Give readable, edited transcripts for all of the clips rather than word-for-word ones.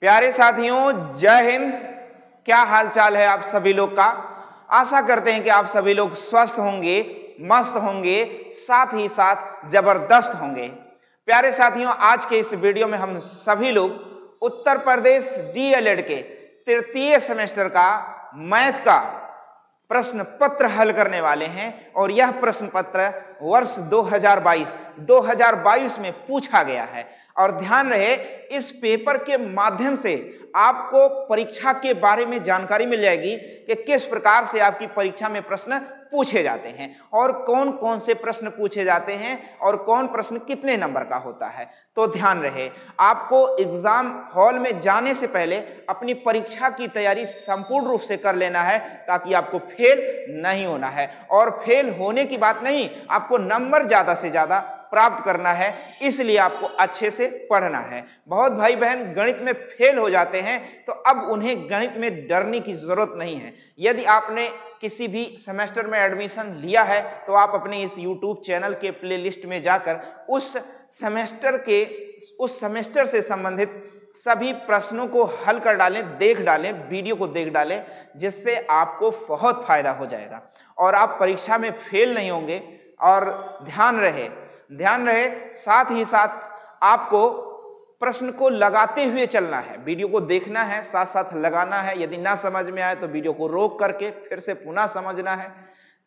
प्यारे साथियों, जय हिंद। क्या हाल चाल है आप सभी लोग का। आशा करते हैं कि आप सभी लोग स्वस्थ होंगे, मस्त होंगे, साथ ही साथ जबरदस्त होंगे। प्यारे साथियों, आज के इस वीडियो में हम सभी लोग उत्तर प्रदेश डीएलएड के तृतीय सेमेस्टर का मैथ का प्रश्न पत्र हल करने वाले हैं और यह प्रश्न पत्र वर्ष 2022 में पूछा गया है। और ध्यान रहे, इस पेपर के माध्यम से आपको परीक्षा के बारे में जानकारी मिल जाएगी कि किस प्रकार से आपकी परीक्षा में प्रश्न पूछे जाते हैं और कौन कौन से प्रश्न पूछे जाते हैं और कौन प्रश्न कितने नंबर का होता है। तो ध्यान रहे, आपको एग्जाम हॉल में जाने से पहले अपनी परीक्षा की तैयारी संपूर्ण रूप से कर लेना है ताकि आपको फेल नहीं होना है। और फेल होने की बात नहीं, आपको नंबर ज्यादा से ज्यादा प्राप्त करना है, इसलिए आपको अच्छे से पढ़ना है। बहुत भाई बहन गणित में फेल हो जाते हैं, तो अब उन्हें गणित में डरने की जरूरत नहीं है। यदि आपने किसी भी सेमेस्टर में एडमिशन लिया है तो आप अपने इस YouTube चैनल के प्लेलिस्ट में जाकर उस सेमेस्टर से संबंधित सभी प्रश्नों को हल कर डालें, देख डालें, वीडियो को देख डालें, जिससे आपको बहुत फायदा हो जाएगा और आप परीक्षा में फेल नहीं होंगे। और ध्यान रहे साथ ही साथ आपको प्रश्न को लगाते हुए चलना है, वीडियो को देखना है, साथ साथ लगाना है। यदि ना समझ में आए तो वीडियो को रोक करके फिर से पुनः समझना है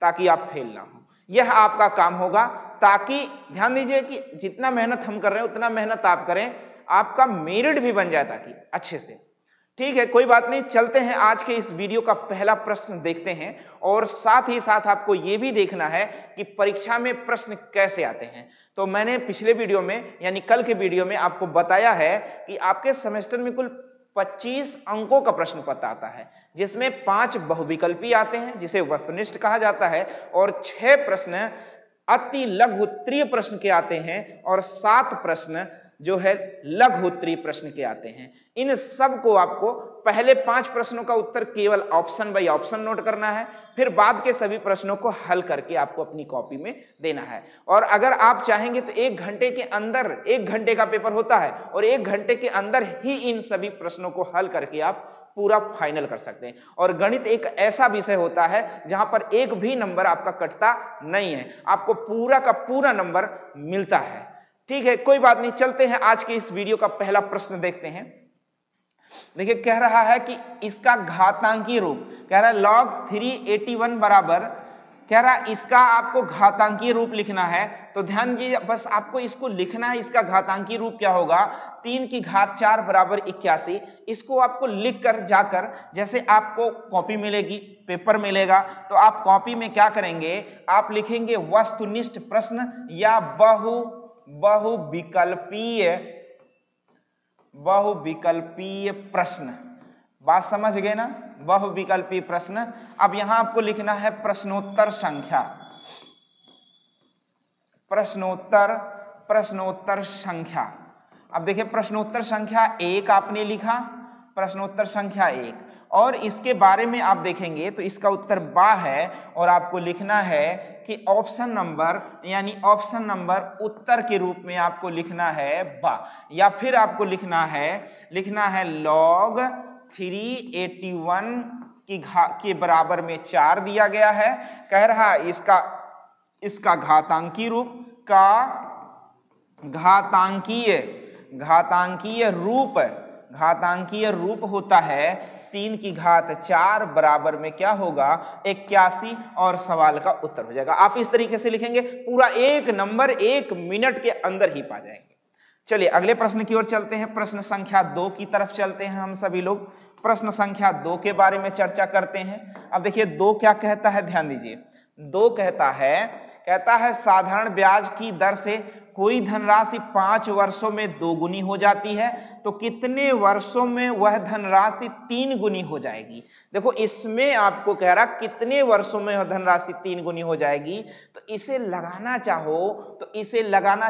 ताकि आप फेल ना हो। यह आपका काम होगा, ताकि ध्यान दीजिए कि जितना मेहनत हम कर रहे हैं उतना मेहनत आप करें, आपका मेरिट भी बन जाए ताकि अच्छे से। ठीक है, कोई बात नहीं, चलते हैं आज के इस वीडियो का पहला प्रश्न देखते हैं। और साथ ही साथ आपको यह भी देखना है कि परीक्षा में प्रश्न कैसे आते हैं। तो मैंने पिछले वीडियो में यानी कल के वीडियो में आपको बताया है कि आपके सेमेस्टर में कुल 25 अंकों का प्रश्न पत्र आता है, जिसमें 5 बहुविकल्पी आते हैं जिसे वस्तुनिष्ठ कहा जाता है और 6 प्रश्न अति लघु उत्तरीय प्रश्न के आते हैं और 7 प्रश्न जो है लघु उत्तरीय प्रश्न के आते हैं। इन सब को आपको पहले 5 प्रश्नों का उत्तर केवल ऑप्शन बाय ऑप्शन नोट करना है, फिर बाद के सभी प्रश्नों को हल करके आपको अपनी कॉपी में देना है। और अगर आप चाहेंगे तो 1 घंटे के अंदर, 1 घंटे का पेपर होता है और 1 घंटे के अंदर ही इन सभी प्रश्नों को हल करके आप पूरा फाइनल कर सकते हैं। और गणित एक ऐसा विषय होता है जहां पर एक भी नंबर आपका कटता नहीं है, आपको पूरा का पूरा नंबर मिलता है। ठीक है, कोई बात नहीं, चलते हैं आज के इस वीडियो का पहला प्रश्न देखते हैं। देखिए, कह रहा है कि इसका घातांकी रूप, कह रहा है log 381 बराबर, कह रहा है इसका आपको घातांकी रूप लिखना है। तो ध्यान दीजिए, बस आपको इसको लिखना है। इसका घातांकी रूप क्या होगा, 3 की घात 4 बराबर 81। इसको आपको लिख कर जाकर, जैसे आपको कॉपी मिलेगी, पेपर मिलेगा, तो आप कॉपी में क्या करेंगे, आप लिखेंगे वस्तुनिष्ठ प्रश्न या बहुविकल्पीय प्रश्न। बात समझ गए ना, बहुविकल्पीय प्रश्न। अब यहां आपको लिखना है प्रश्नोत्तर संख्या, प्रश्नोत्तर संख्या। अब देखिए, प्रश्नोत्तर संख्या 1 आपने लिखा, प्रश्नोत्तर संख्या 1, और इसके बारे में आप देखेंगे तो इसका उत्तर बा है और आपको लिखना है कि ऑप्शन नंबर, यानी ऑप्शन नंबर उत्तर के रूप में आपको लिखना है बा, या फिर आपको लिखना है log 381 के बराबर में 4 दिया गया है। कह रहा है इसका घातांकी रूप का घातांकीय रूप होता है 3 की घात 4 बराबर में क्या होगा, 81, और सवाल का उत्तर हो जाएगा। आप इस तरीके से लिखेंगे, पूरा एक नंबर 1 मिनट के अंदर ही पा जाएंगे। चलिए अगले प्रश्न की ओर चलते हैं। प्रश्न संख्या 2 की तरफ चलते हैं हम सभी लोग। प्रश्न संख्या 2 के बारे में चर्चा करते हैं। अब देखिए 2 क्या कहता है, ध्यान दीजिए। 2 कहता है साधारण ब्याज की दर से कोई धनराशि 5 वर्षों में 2 गुनी हो जाती है, तो कितने वर्षों में वह धनराशि 3 गुनी हो जाएगी। देखो, इसमें आपको कह रहा कितने वर्षों में वह धनराशि 3 गुनी हो जाएगी। तो इसे लगाना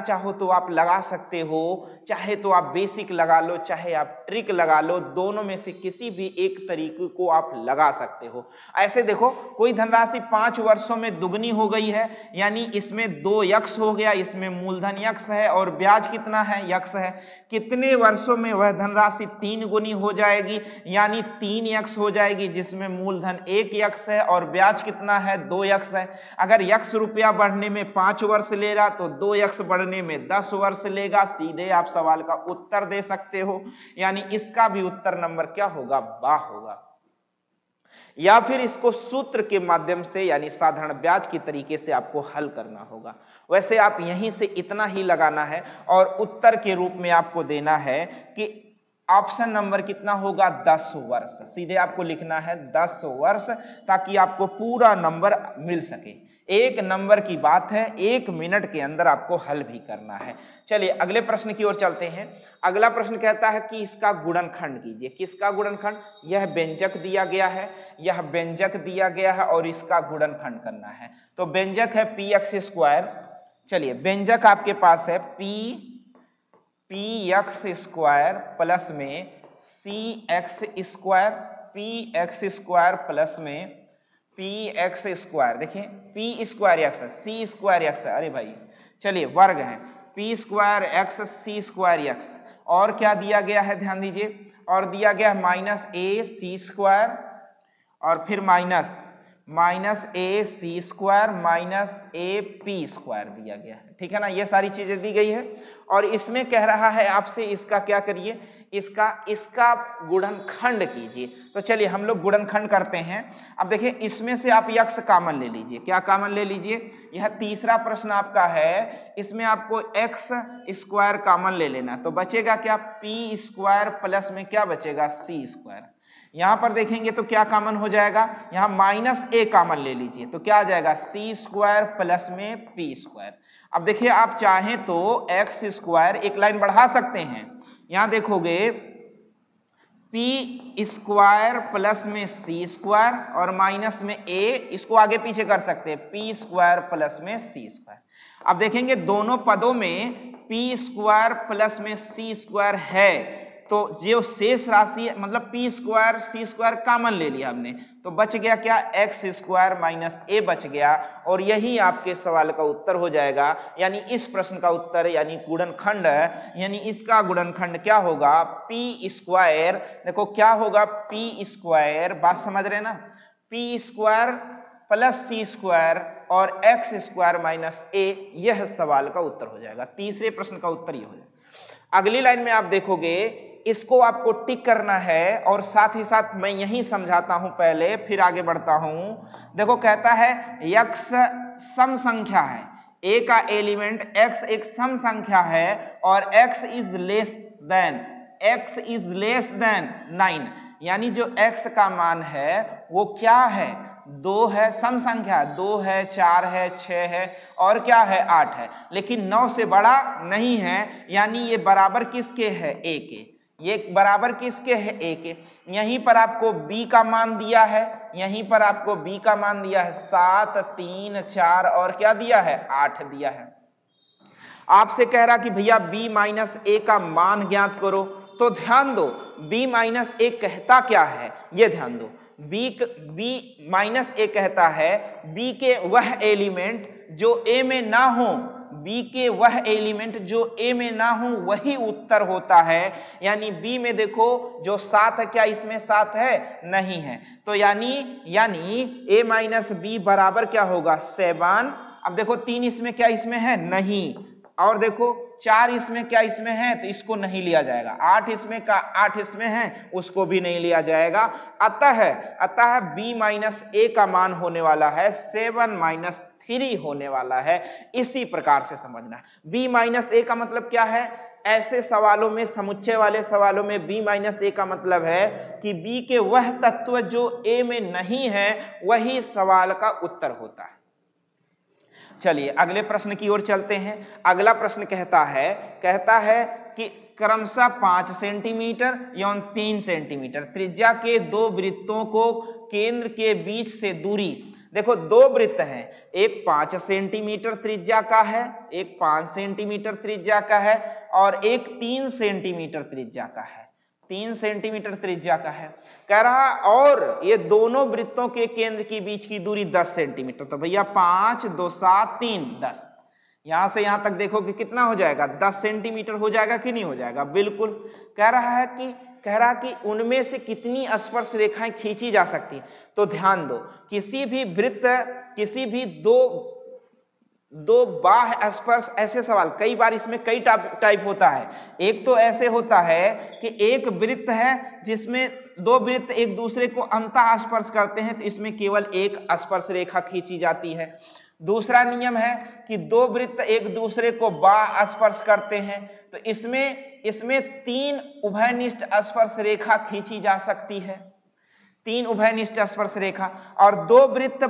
चाहो तो आप लगा सकते हो, चाहे तो आप बेसिक लगा लो, चाहे आप ट्रिक लगा लो, दोनों में से किसी भी एक तरीके को आप लगा सकते हो। ऐसे देखो, कोई धनराशि 5 वर्षों में दुगनी हो गई है, यानी इसमें 2 यक्ष हो गया, इसमें मूलधन यक्ष है और ब्याज कितना है, यक्ष है। कितने वर्षों में वह धनराशि 3 गुनी हो जाएगी, यानी 3x हो जाएगी, जिसमें मूलधन 1x है और ब्याज कितना है 2x है। अगर x रुपया बढ़ने में 5 वर्ष ले रहा तो 2x बढ़ने में 10 वर्ष लेगा। सीधे आप सवाल का उत्तर दे सकते हो, यानी इसका भी उत्तर नंबर क्या होगा, बा होगा। या फिर इसको सूत्र के माध्यम से यानी साधारण ब्याज की तरीके से आपको हल करना होगा। वैसे आप यहीं से इतना ही लगाना है और उत्तर के रूप में आपको देना है कि ऑप्शन नंबर कितना होगा 10 वर्ष। सीधे आपको लिखना है 10 वर्ष, ताकि आपको पूरा नंबर मिल सके। एक नंबर की बात है, 1 मिनट के अंदर आपको हल भी करना है। चलिए अगले प्रश्न की ओर चलते हैं। अगला प्रश्न कहता है कि इसका गुणनखंड कीजिए। किसका गुणनखंड? यह व्यंजक दिया गया है, यह व्यंजक दिया गया है और इसका गुणनखंड करना है। तो व्यंजक है px²। चलिए व्यंजक आपके पास है px² प्लस में cx², px² प्लस में px²। देखिए p²x c²x, अरे भाई चलिए वर्ग है, p²x c²x। और क्या दिया गया है ध्यान दीजिए, और दिया गया है -ac² और फिर माइनस -ac² -ap² दिया गया है, ठीक है ना। ये सारी चीजें दी गई है और इसमें कह रहा है आपसे इसका क्या करिए, इसका गुणनखंड कीजिए। तो चलिए हम लोग गुणनखंड करते हैं। अब देखिए इसमें से आप x कॉमन ले लीजिए। क्या कॉमन ले लीजिए? यह तीसरा प्रश्न आपका है, इसमें आपको x² कॉमन ले लेना। तो बचेगा क्या, p² प्लस में क्या बचेगा, c²। यहां पर देखेंगे तो क्या कॉमन हो जाएगा, यहां -a कॉमन ले लीजिए तो क्या आ जाएगा, c² प्लस में p²। अब देखिए आप चाहें तो x² एक लाइन बढ़ा सकते हैं। यहां देखोगे p² प्लस में c² और माइनस में a, इसको आगे पीछे कर सकते हैं, p² प्लस में c²। अब देखेंगे दोनों पदों में p² प्लस में c² है, तो जो शेष राशि मतलब p² c² कॉमन ले लिया हमने, तो बच गया क्या, x² माइनस a बच गया। और यही आपके सवाल का उत्तर हो जाएगा, यानी इस प्रश्न का उत्तर यानी गुणनखंड, यानी इसका गुणनखंड क्या होगा, p²। देखो क्या होगा, p², बात समझ रहे ना, p² प्लस c² और x² माइनस a, यह सवाल का उत्तर हो जाएगा। तीसरे प्रश्न का उत्तर यह हो जाएगा। अगली लाइन में आप देखोगे इसको आपको टिक करना है और साथ ही साथ मैं यही समझाता हूं पहले, फिर आगे बढ़ता हूं। देखो कहता है x सम संख्या है, a का एलिमेंट x एक सम संख्या है और x इज लेस देन 9, यानी जो x का मान है वो क्या है, 2 है, सम संख्या 2 है, 4 है, 6 है और क्या है, 8 है, लेकिन 9 से बड़ा नहीं है, यानी ये बराबर किसके है, a के। ये बराबर किसके है, a के। यहीं पर आपको b का मान दिया है, यहीं पर आपको b का मान दिया है 7, 3, 4 और क्या दिया है, 8 दिया है। आपसे कह रहा कि भैया b माइनस a का मान ज्ञात करो, तो ध्यान दो b माइनस a कहता क्या है, ये ध्यान दो। b माइनस a कहता है b के वह एलिमेंट जो a में ना हो, b के वह एलिमेंट जो a में ना हो वही उत्तर होता है। यानी b में देखो जो 7 है, क्या इसमें 7 है, नहीं है, तो यानी a माइनस b बराबर क्या होगा, 7। अब देखो 3 इसमें क्या इसमें है, नहीं, और देखो 4 इसमें क्या इसमें है, तो इसको नहीं लिया जाएगा। 8 इसमें है, उसको भी नहीं लिया जाएगा। अतः b माइनस a का मान होने वाला है 7 माइनस 3 होने वाला है। इसी प्रकार से समझना है। b माइनस a का मतलब क्या है, ऐसे सवालों में, समुच्चय वाले सवालों में b माइनस a का मतलब है कि b के वह तत्व जो a में नहीं है वही सवाल का उत्तर होता है। चलिए अगले प्रश्न की ओर चलते हैं। अगला प्रश्न कहता है कि क्रमशः 5 सेंटीमीटर एवं 3 सेंटीमीटर त्रिज्या के 2 वृत्तों को केंद्र के बीच से दूरी, देखो 2 वृत्त हैं, एक 5 सेंटीमीटर त्रिज्या का है, एक 5 सेंटीमीटर त्रिज्या का है और एक 3 सेंटीमीटर त्रिज्या का है, 3 सेंटीमीटर त्रिज्या का है। कह रहा और ये दोनों वृत्तों के केंद्र के बीच की दूरी 10 सेंटीमीटर। तो भैया 5, 2, 7, 3, 10, यहां से यहां तक देखो कि कितना हो जाएगा, 10 सेंटीमीटर हो जाएगा कि नहीं हो जाएगा, बिल्कुल। कह रहा कि उनमें से कितनी स्पर्श रेखाएं खींची जा सकती है। तो ध्यान दो, किसी भी वृत्त, किसी भी दो बाह्य स्पर्श, ऐसे सवाल कई बार इसमें कई टाइप होता है। एक तो ऐसे होता है कि एक वृत्त है जिसमें दो वृत्त एक दूसरे को अंतः स्पर्श करते हैं, तो इसमें केवल एक स्पर्श रेखा खींची जाती है। दूसरा नियम है कि दो वृत्त एक दूसरे को बाह्य स्पर्श करते हैं, तो इसमें 3 उभयनिष्ठ स्पर्श रेखा खींची जा सकती है, 3 उभयनिष्ठ स्पर्श रेखा। और दो वृत्त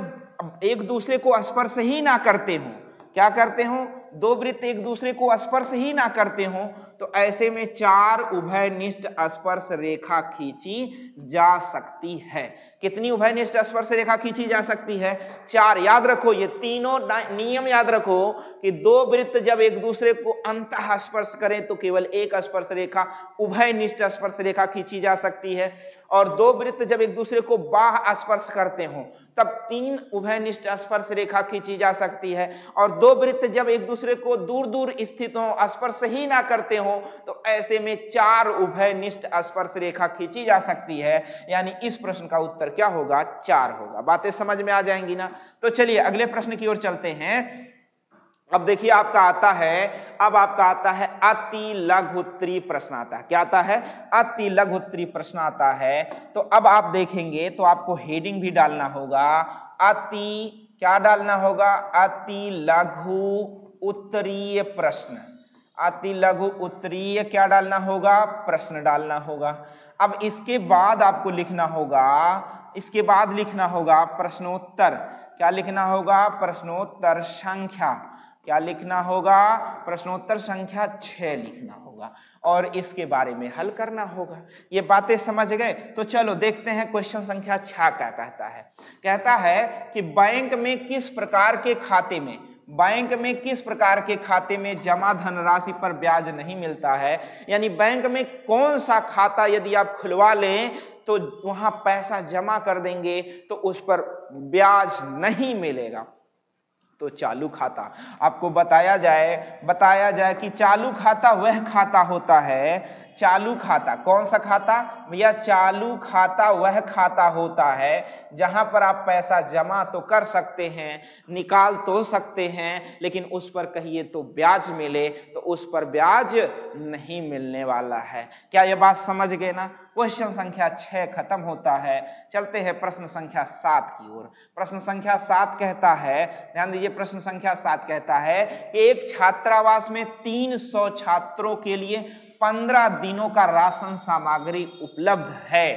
एक दूसरे को स्पर्श ही ना करते हो, क्या करते हो, दो वृत्त एक दूसरे को स्पर्श ही ना करते हो, तो ऐसे में 4 उभयनिष्ठ स्पर्श रेखा खींची जा सकती है। कितनी उभयनिष्ठ स्पर्श रेखा खींची जा सकती है, 4। याद रखो, ये तीनों नियम याद रखो कि दो वृत्त जब एक दूसरे को अंतः स्पर्श करें तो केवल एक स्पर्श रेखा, उभयनिष्ठ स्पर्श रेखा खींची जा सकती है, और दो वृत्त जब एक दूसरे को बाह्य स्पर्श करते हो तब 3 उभयनिष्ठ स्पर्श रेखा खींची जा सकती है, और दो वृत्त जब एक दूसरे को दूर दूर स्थित हो, स्पर्श ही ना करते हो, तो ऐसे में 4 उभयनिष्ठ स्पर्श रेखा खींची जा सकती है। यानी इस प्रश्न का उत्तर क्या होगा, 4 होगा। बातें समझ में आ जाएंगी ना। तो चलिए अगले प्रश्न की ओर चलते हैं। अब देखिए आपका आता है अति लघु उत्तरीय प्रश्न आता है। क्या आता है, अति लघु उत्तरीय प्रश्न आता है। तो अब आप देखेंगे तो आपको हेडिंग भी डालना होगा, क्या डालना होगा, अति लघु उत्तरीय प्रश्न, अति लघु उत्तरीय क्या डालना होगा, प्रश्न डालना होगा। अब इसके बाद आपको लिखना होगा, प्रश्नोत्तर। क्या लिखना होगा, प्रश्नोत्तर संख्या, क्या लिखना होगा, प्रश्नोत्तर संख्या 6 लिखना होगा, और इसके बारे में हल करना होगा। ये बातें समझ गए। तो चलो देखते हैं क्वेश्चन संख्या 6 क्या कहता है। कहता है कि बैंक में किस प्रकार के खाते में जमा धनराशि पर ब्याज नहीं मिलता है। यानी बैंक में कौन सा खाता यदि आप खुलवा लें तो वहां पैसा जमा कर देंगे तो उस पर ब्याज नहीं मिलेगा। तो चालू खाता। आपको बताया जाए कि चालू खाता वह खाता होता है, चालू खाता कौन सा खाता भैया, चालू खाता वह खाता होता है जहां पर आप पैसा जमा तो कर सकते हैं, निकाल तो सकते हैं, लेकिन उस पर कहिए तो ब्याज मिले तो उस पर ब्याज नहीं मिलने वाला है। क्या ये बात समझ गए ना। क्वेश्चन संख्या 6 खत्म होता है। चलते हैं प्रश्न संख्या 7 की ओर। प्रश्न संख्या 7 कहता है, ध्यान दीजिए, प्रश्न संख्या 7 कहता है कि एक छात्रावास में 300 छात्रों के लिए 15 दिनों का राशन सामग्री उपलब्ध है।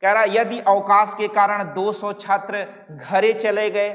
कह रहा यदि अवकाश के कारण 200 छात्र घरे चले गए,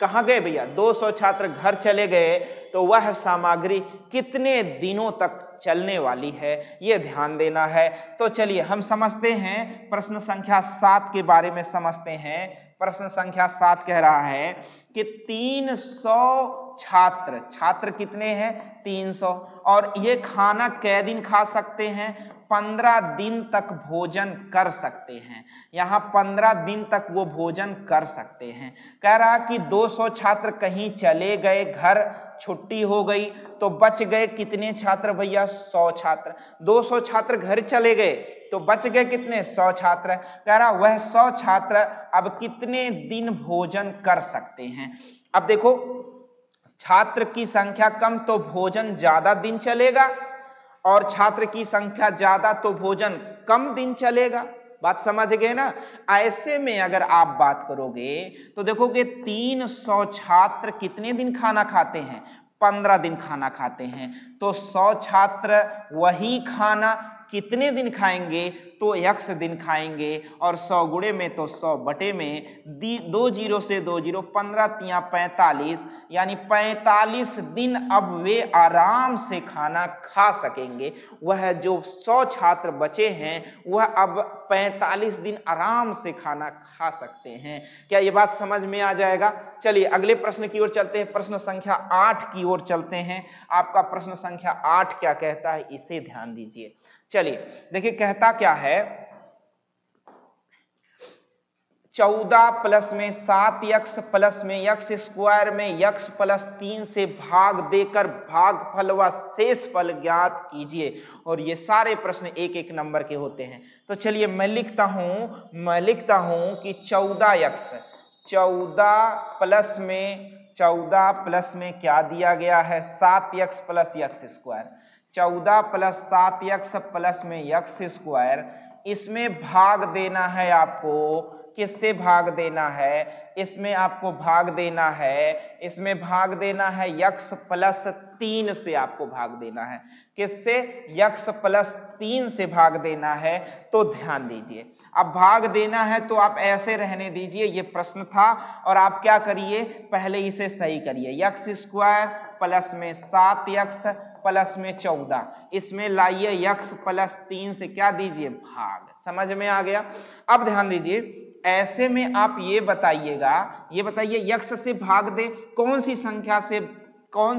कहां गए भैया, 200 छात्र घर चले गए, तो वह सामग्री कितने दिनों तक चलने वाली है, यह ध्यान देना है। तो चलिए हम समझते हैं प्रश्न संख्या 7 के बारे में समझते हैं। प्रश्न संख्या 7 कह रहा है कि 300 छात्र कितने हैं, 300, और ये खाना कै दिन खा सकते हैं, 15 दिन तक भोजन कर सकते हैं। यहाँ 15 दिन तक वो भोजन कर सकते हैं। कह रहा कि 200 छात्र कहीं चले गए, घर छुट्टी हो गई, तो बच गए कितने छात्र भैया, 100 छात्र। 200 छात्र घर चले गए तो बच गए कितने, 100 छात्र। कह रहा वह 100 छात्र अब कितने दिन भोजन कर सकते हैं। अब देखो, छात्र की संख्या कम तो भोजन ज्यादा दिन चलेगा, और छात्र की संख्या ज्यादा तो भोजन कम दिन चलेगा। बात समझ गए ना। ऐसे में अगर आप बात करोगे तो देखोगे 300 छात्र कितने दिन खाना खाते हैं, 15 दिन खाना खाते हैं। तो 100 छात्र वही खाना कितने दिन खाएंगे, तो 100 दिन खाएंगे, और 100 गुणे में तो 100 बटे में 2 जीरो से 2 जीरो, 15 तिया 45, यानी 45 दिन अब वे आराम से खाना खा सकेंगे। वह जो 100 छात्र बचे हैं वह अब 45 दिन आराम से खाना खा सकते हैं। क्या ये बात समझ में आ जाएगा। चलिए अगले प्रश्न की ओर चलते हैं, प्रश्न संख्या 8 की ओर चलते हैं। आपका प्रश्न संख्या 8 क्या कहता है, इसे ध्यान दीजिए। चलिए देखिए कहता क्या है, 14 प्लस में 7x प्लस में x स्क्वायर में x प्लस 3 से भाग देकर भागफल व शेषफल ज्ञात कीजिए। और ये सारे प्रश्न एक एक नंबर के होते हैं। तो चलिए मैं लिखता हूं कि 14x 14 प्लस में क्या दिया गया है 7x plus x square, 14 plus 7x plus में x स्क्वायर, इसमें भाग देना है आपको, किससे भाग देना है, इसमें आपको भाग देना है, इसमें भाग देना है x प्लस 3 से आपको भाग देना है, किससे, x प्लस 3 से भाग देना है। तो ध्यान दीजिए, अब भाग देना है तो आप ऐसे रहने दीजिए, ये प्रश्न था, और आप क्या करिए, पहले इसे सही करिए, x स्क्वायर प्लस में 7x प्लस में 14, इसमें लाइए x प्लस 3 से क्या दीजिए भाग। समझ में आ गया। अब ध्यान दीजिए, ऐसे में आप ये बताइए x से भाग दे, कौन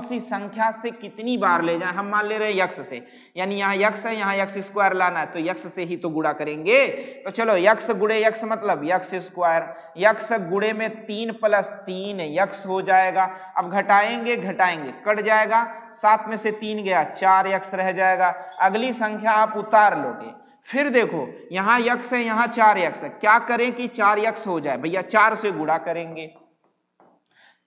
सी संख्या से कितनी बार ले जाए। हम मान ले रहे हैं x से, यानी यहाँ x है, यहाँ x स्क्वायर लाना है, तो x से ही तो गुणा करेंगे। तो चलो x गुणे x मतलब x स्क्वायर, x गुणे में 3 प्लस 3 x हो जाएगा। अब घटाएंगे कट जाएगा, 7 में से 3 गया 4x रह जाएगा। अगली संख्या आप उतार लोगे, फिर देखो यहाँ x है, यहाँ 4x है, क्या करें कि 4x हो जाए, भैया 4 से गुणा करेंगे,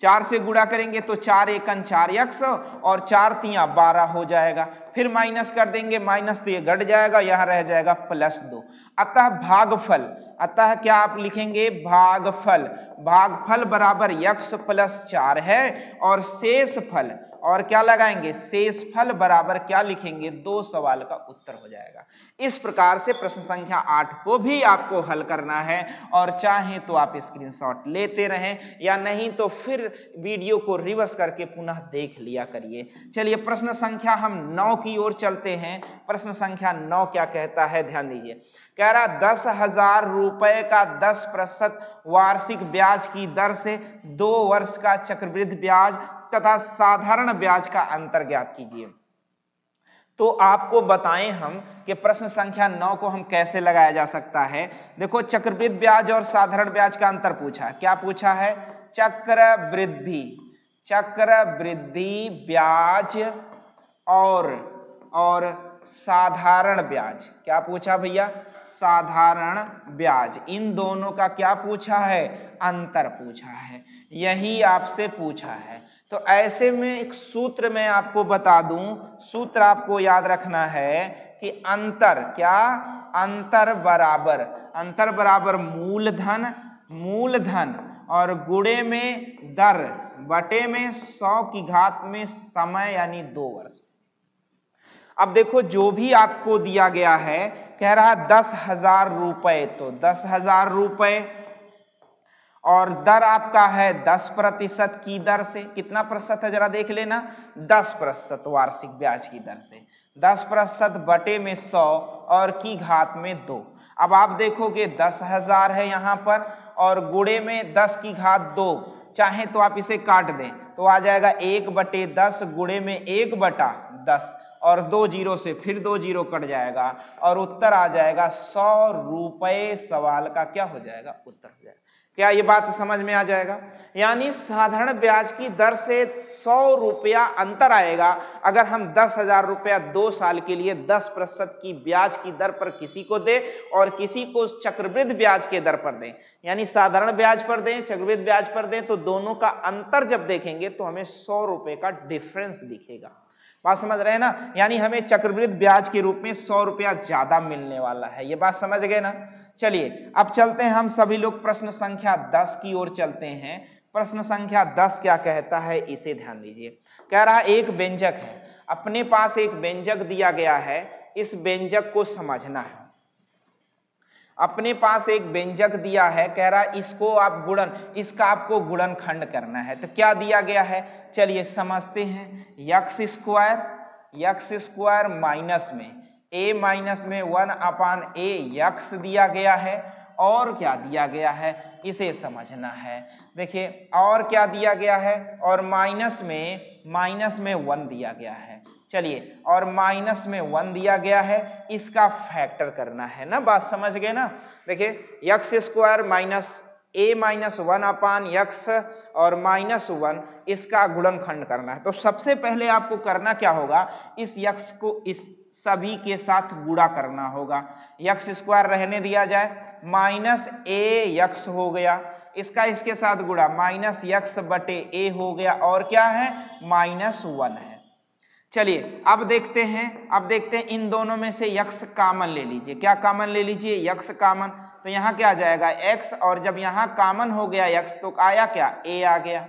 4 से गुणा करेंगे तो 4 एकन 4x और 4 तिया 12 हो जाएगा। फिर माइनस कर देंगे, माइनस तो ये घट जाएगा, यहाँ रह जाएगा +2। अतः भागफल, अतः क्या आप लिखेंगे भागफल बराबर x प्लस 4 है, और शेषफल, और क्या लगाएंगे शेषफल बराबर क्या लिखेंगे 2 सवाल का उत्तर हो जाएगा। इस प्रकार से प्रश्न संख्या 8 को भी आपको हल करना है, और चाहे तो आप स्क्रीनशॉट लेते रहें, या नहीं तो फिर वीडियो को रिवर्स करके पुनः देख लिया करिए। चलिए प्रश्न संख्या हम 9 की ओर चलते हैं। प्रश्न संख्या 9 क्या कहता है, ध्यान दीजिए। कह रहा 10,000 रुपए का 10% वार्षिक ब्याज की दर से 2 वर्ष का चक्रवृद्धि ब्याज तथा साधारण ब्याज का अंतर ज्ञात कीजिए। तो आपको बताएं हम कि प्रश्न संख्या 9 को हम कैसे लगाया जा सकता है। देखो, चक्रवृद्धि ब्याज और साधारण ब्याज का अंतर पूछा है। क्या पूछा है, चक्रवृद्धि ब्याज और साधारण ब्याज। क्या पूछा भैया, साधारण ब्याज, इन दोनों का क्या पूछा है, अंतर पूछा है, यही आपसे पूछा है। तो ऐसे में एक सूत्र मैं आपको बता दूं, सूत्र आपको याद रखना है कि अंतर बराबर मूलधन और गुणे में दर बटे में 100 की घात में समय, यानी 2 वर्ष। अब देखो, जो भी आपको दिया गया है, कह रहा 10,000 रुपए, तो 10,000 रुपए, और दर आपका है 10% की दर से। कितना प्रतिशत है जरा देख लेना, 10% वार्षिक ब्याज की दर से, 10% बटे में 100 और की घात में 2। अब आप देखोगे 10,000 है यहाँ पर, और गुणे में 10 की घात 2, चाहे तो आप इसे काट दें तो आ जाएगा 1/10 गुणे में 1/10, और 2 जीरो से फिर 2 जीरो कट जाएगा, और उत्तर आ जाएगा 100 रुपए। सवाल का क्या हो जाएगा, उत्तर हो जाएगा। क्या ये बात समझ में आ जाएगा? यानी साधारण ब्याज की दर से 100 रुपया अंतर आएगा अगर हम 10,000 रुपया 2 साल के लिए 10% की ब्याज की दर पर किसी को दे और किसी को चक्रवृद्धि ब्याज के दर पर दें, यानी साधारण ब्याज पर दें, चक्रवृद्धि ब्याज पर दें, तो दोनों का अंतर जब देखेंगे तो हमें 100 रुपए का डिफरेंस दिखेगा। बात समझ रहे हैं ना? यानी हमें चक्रवृद्धि ब्याज के रूप में 100 रुपया ज्यादा मिलने वाला है। ये बात समझ गए ना? चलिए अब चलते हैं हम सभी लोग प्रश्न संख्या 10 की ओर चलते हैं। प्रश्न संख्या 10 क्या कहता है, इसे ध्यान दीजिए। कह रहा है एक व्यंजक है, अपने पास एक व्यंजक दिया गया है, इस व्यंजक को समझना है। अपने पास एक व्यंजक दिया है, कह रहा है इसका आपको गुणनखंड करना है। तो क्या दिया गया है, चलिए समझते हैं। x स्क्वायर माइनस में a माइनस में 1/a x दिया गया है, और क्या दिया गया है इसे समझना है। देखिए और क्या दिया गया है, और माइनस में 1 दिया गया है। चलिए, और माइनस में 1 दिया गया है, इसका फैक्टर करना है ना। बात समझ गए ना? देखिए x square minus a minus 1 upon x और -1 इसका गुणनखंड करना है। तो सबसे पहले आपको करना क्या होगा, इस यक्स को इस सभी के साथ गुणा करना होगा। यक्स स्क्वायर रहने दिया जाए, माइनस a यक्स हो गया, इसका इसके साथ गुणा माइनस यक्स बटे a हो गया, और क्या है -1 है। चलिए अब देखते हैं इन दोनों में से यक्स कॉमन ले लीजिए। क्या कॉमन ले लीजिए, यक्स कॉमन। तो यहाँ क्या आ जाएगा x, और जब यहाँ कॉमन हो गया x तो आया क्या a आ गया।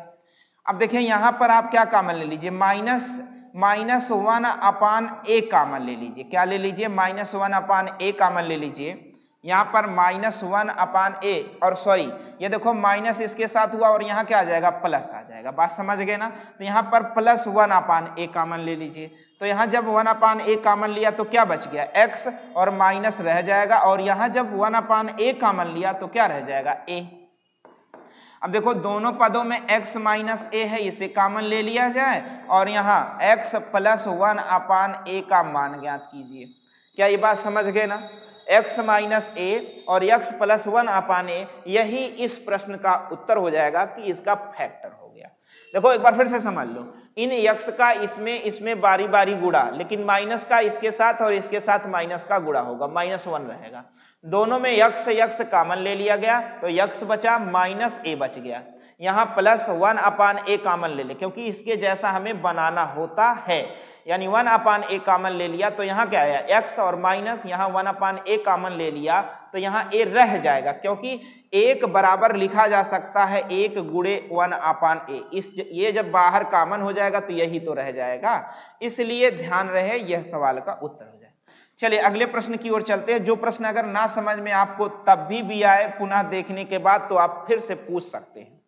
अब देखिए यहाँ पर आप क्या कॉमन ले लीजिए, -1 अपान a कॉमन ले लीजिए। क्या ले लीजिए, -1 अपान a कॉमन ले लीजिए। यहाँ पर -1 अपान a, और सॉरी ये देखो माइनस इसके साथ हुआ और यहाँ क्या आ जाएगा प्लस आ जाएगा। बात समझ गए ना। तो यहाँ पर +1 अपान a कॉमन ले लीजिए। तो यहाँ जब 1 अपान a कॉमन लिया तो क्या बच गया x, और माइनस रह जाएगा, और यहाँ जब 1 अपान a कॉमन लिया तो क्या रह जाएगा a। अब देखो दोनों पदों में x माइनस a है, इसे कॉमन ले लिया जाए, और यहाँ x + 1 अपान a का मान ज्ञात कीजिए। क्या ये बात समझ गए ना, x माइनस a और x + 1 अपान a, यही इस प्रश्न का उत्तर हो जाएगा कि इसका फैक्टर हो गया। देखो एक बार फिर से समझ लो, इन यक्स का इसमें बारी बारी गुणा, लेकिन माइनस का इसके साथ और इसके साथ माइनस का गुणा होगा, -1 रहेगा। दोनों में यक्स कॉमन ले लिया गया तो यक्स बचा, -a बच गया। यहाँ +1 अपान a कॉमन ले ले, क्योंकि इसके जैसा हमें बनाना होता है, यानी 1 अपान a कॉमन ले लिया तो यहाँ क्या आया x, और माइनस यहाँ 1 अपान a कॉमन ले लिया तो यहाँ a रह जाएगा, क्योंकि एक बराबर लिखा जा सकता है 1 गुणे 1 अपान a। ये जब बाहर कॉमन हो जाएगा तो यही तो रह जाएगा, इसलिए ध्यान रहे यह सवाल का उत्तर हो जाए। चलिए अगले प्रश्न की ओर चलते हैं। जो प्रश्न अगर ना समझ में आपको तब भी आए पुनः देखने के बाद तो आप फिर से पूछ सकते हैं।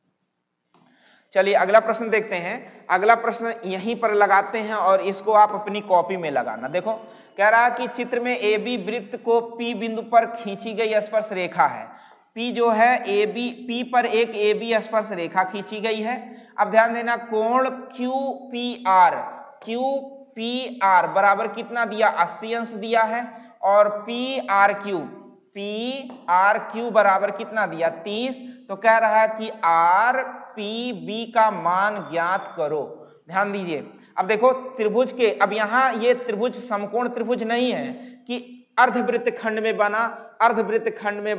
चलिए अगला प्रश्न देखते हैं। अगला प्रश्न यहीं पर लगाते हैं और इसको आप अपनी कॉपी में लगाना। देखो कह रहा है कि चित्र में AB वृत्त को P बिंदु पर खींची गई स्पर्श रेखा है। P जो है P पर एक AB स्पर्श रेखा खींची गई है। अब ध्यान देना, कोण QPR बराबर कितना दिया, 80 अंश दिया है, और PRQ बराबर कितना दिया, 30। तो कह रहा है कि RPB का मान ज्ञात करो। ध्यान दीजिए, अब देखो त्रिभुज के, अब यहाँ ये त्रिभुज समकोण त्रिभुज नहीं है कि अर्धवृत्त खंड में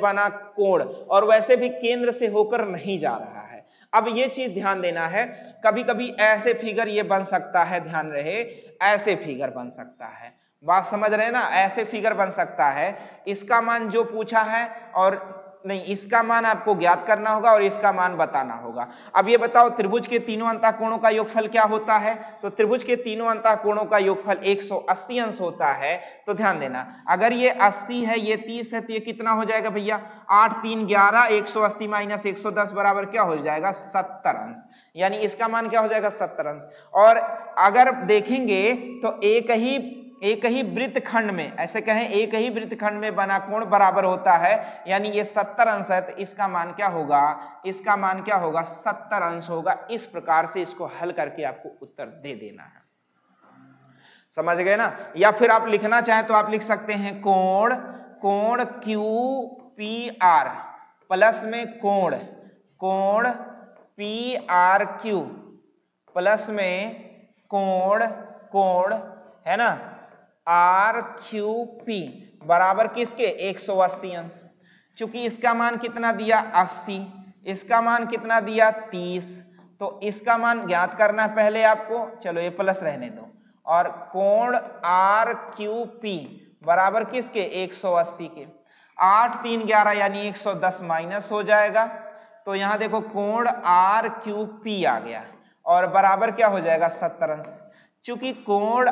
बना कोण, और वैसे भी केंद्र से होकर नहीं जा रहा है। अब ये चीज ध्यान देना है, कभी कभी ऐसे फिगर ये बन सकता है, ध्यान रहे ऐसे फिगर बन सकता है। बात समझ रहे ना, ऐसे फिगर बन सकता है। इसका मान जो पूछा है, और नहीं इसका मान आपको ज्ञात करना होगा और इसका मान बताना होगा। अब ये बताओ त्रिभुज के तीनों अंतःकोणों का योगफल क्या होता है। तो त्रिभुज के तीनों अंतःकोणों का योगफल 180 अंश होता है। तो ध्यान देना, अगर ये 80 है, ये 30 है, तो ये कितना हो जाएगा भैया, 8 3 11, 180 माइनस 110 बराबर क्या हो जाएगा, 70 अंश। यानी इसका मान क्या हो जाएगा, 70 अंश। और अगर देखेंगे तो एक ही वृत्तखंड में, ऐसे कहें एक ही वृत्तखंड में बना कोण बराबर होता है, यानी ये 70 अंश है, तो इसका मान क्या होगा, 70 अंश होगा। इस प्रकार से इसको हल करके आपको उत्तर दे देना है। समझ गए ना। या फिर आप लिखना चाहें तो आप लिख सकते हैं कोण QPR प्लस में कोण PRQ प्लस में कोण है ना RQP बराबर किसके, 180 अंश। चूंकि इसका मान कितना दिया, 80, इसका मान कितना दिया, 30, तो इसका मान ज्ञात करना है पहले आपको। चलो ये प्लस रहने दो, और कोण RQP बराबर किसके, 180 के। 8 3 11 यानी 110 माइनस हो जाएगा। तो यहां देखो कोण RQP आ गया, और बराबर क्या हो जाएगा, 70 अंश। चूंकि कोण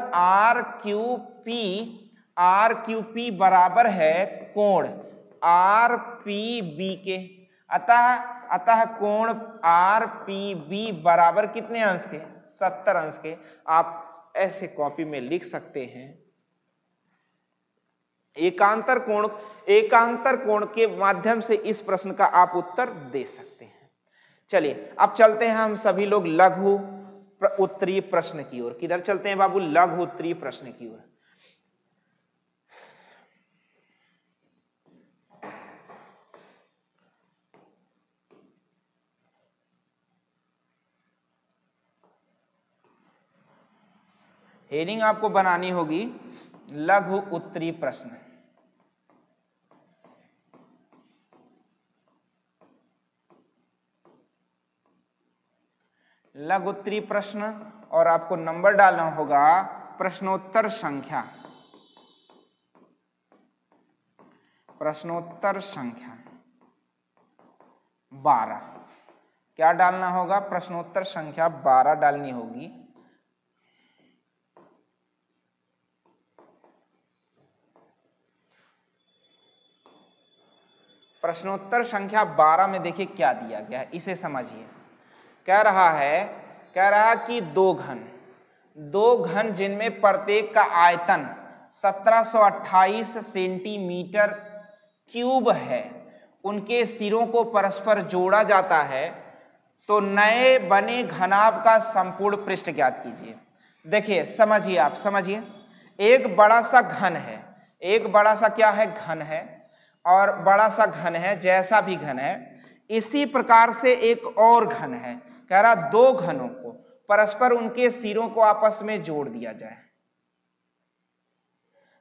RQP बराबर है कोण RPB के, अतः कोण RPB बराबर कितने अंश के, 70 अंश के। आप ऐसे कॉपी में लिख सकते हैं। एकांतर कोण के माध्यम से इस प्रश्न का आप उत्तर दे सकते हैं। चलिए अब चलते हैं हम सभी लोग लघु उत्तरीय प्रश्न की ओर। किधर चलते हैं बाबू, लघु उत्तरीय प्रश्न की ओर। हेडिंग आपको बनानी होगी लघु उत्तरीय प्रश्न। लघु उत्तरीय प्रश्न, और आपको नंबर डालना होगा प्रश्नोत्तर संख्या। प्रश्नोत्तर संख्या 12। क्या डालना होगा? प्रश्नोत्तर संख्या 12 डालनी होगी। प्रश्नोत्तर संख्या 12 में देखिए क्या दिया गया है, इसे समझिए। कह रहा कि दो घन जिनमें प्रत्येक का आयतन 1728 सेंटीमीटर क्यूब है, उनके सिरों को परस्पर जोड़ा जाता है तो नए बने घनाभ का संपूर्ण पृष्ठ ज्ञात कीजिए। देखिए समझिए, आप समझिए, एक बड़ा सा घन है, एक बड़ा सा क्या है? घन है, और बड़ा सा घन है, जैसा भी घन है, इसी प्रकार से एक और घन है। कह रहा दो घनों को परस्पर उनके सिरों को आपस में जोड़ दिया जाए।